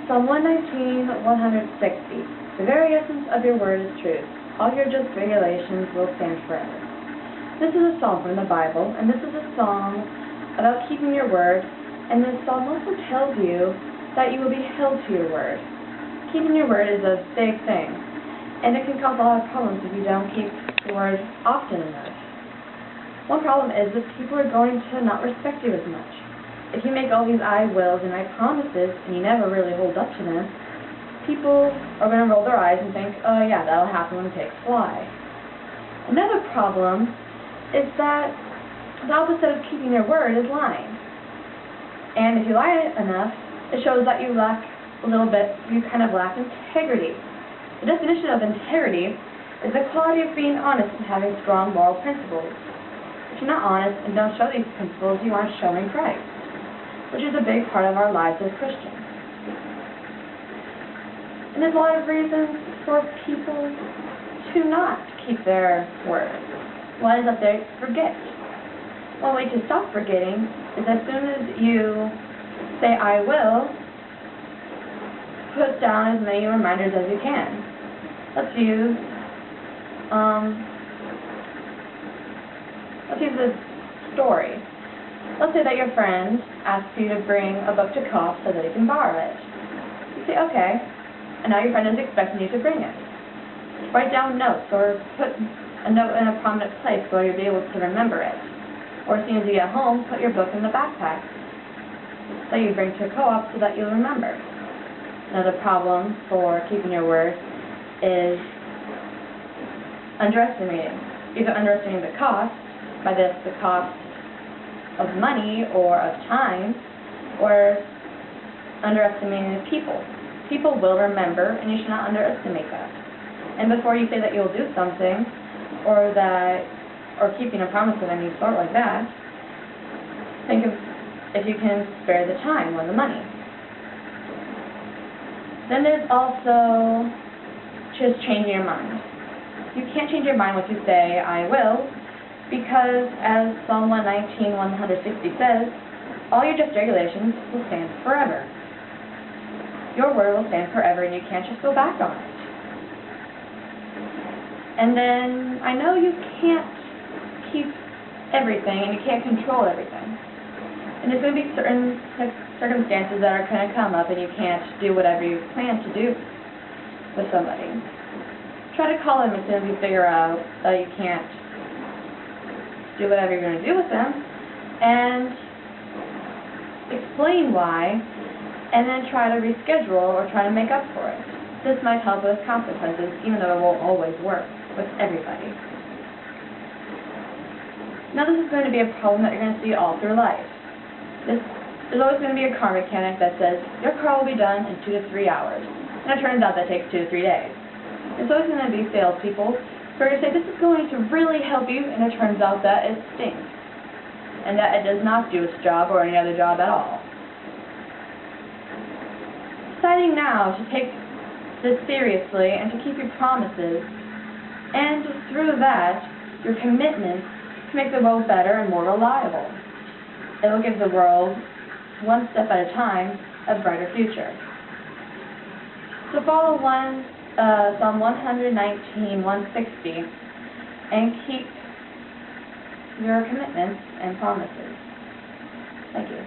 Psalm 119, 160. The very essence of your word is truth. All your just regulations will stand forever. This is a psalm from the Bible, and this is a song about keeping your word, and this psalm also tells you that you will be held to your word. Keeping your word is a big thing, and it can cause a lot of problems if you don't keep your word often enough. One problem is that people are going to not respect you as much. If you make all these I wills and I promises, and you never really hold up to them, people are going to roll their eyes and think, oh yeah, that'll happen when pigs fly. Another problem is that the opposite of keeping your word is lying. And if you lie enough, it shows that you lack you kind of lack integrity. The definition of integrity is the quality of being honest and having strong moral principles. If you're not honest and don't show these principles, you aren't showing Christ, which is a big part of our lives as Christians. And there's a lot of reasons for people to not keep their word. One is that they forget. One way to stop forgetting is as soon as you say, I will, put down as many reminders as you can. Let's use a story. Let's say that your friend asks you to bring a book to co-op so that you can borrow it. You say, okay, and now your friend is expecting you to bring it. Write down notes or put a note in a prominent place where you'll be able to remember it. Or as soon as you get home, put your book in the backpack that you bring to co-op so that you'll remember. Another problem for keeping your word is underestimating. Either underestimating the cost, by this the cost of money or of time, or underestimating the people. People will remember, and you should not underestimate that. And before you say that you'll do something, or keeping a promise of any sort like that, think of if you can spare the time or the money. Then there's also just changing your mind. You can't change your mind once you say, I will, because as Psalm 119, 160 says, all your just regulations will stand forever. Your word will stand forever, and you can't just go back on it. And then, I know you can't keep everything, and you can't control everything. And there's going to be certain circumstances that are going to come up, and you can't do whatever you plan to do with somebody. Try to call them as soon as you figure out that you can't do whatever you're going to do with them, and explain why, and then try to reschedule or try to make up for it. This might help with consequences, even though it won't always work with everybody. Now this is going to be a problem that you're going to see all through life. There's always going to be a car mechanic that says, your car will be done in 2 to 3 hours. And it turns out that takes 2 to 3 days. There's always going to be salespeople who are going to say, this is going to really help you, and it turns out that it stinks. And that it does not do its job or any other job at all. Deciding now to take this seriously and to keep your promises, and through that, your commitment to make the world better and more reliable. It will give the world, one step at a time, a brighter future. So follow Psalm 119, 160, and keep your commitments and promises. Thank you.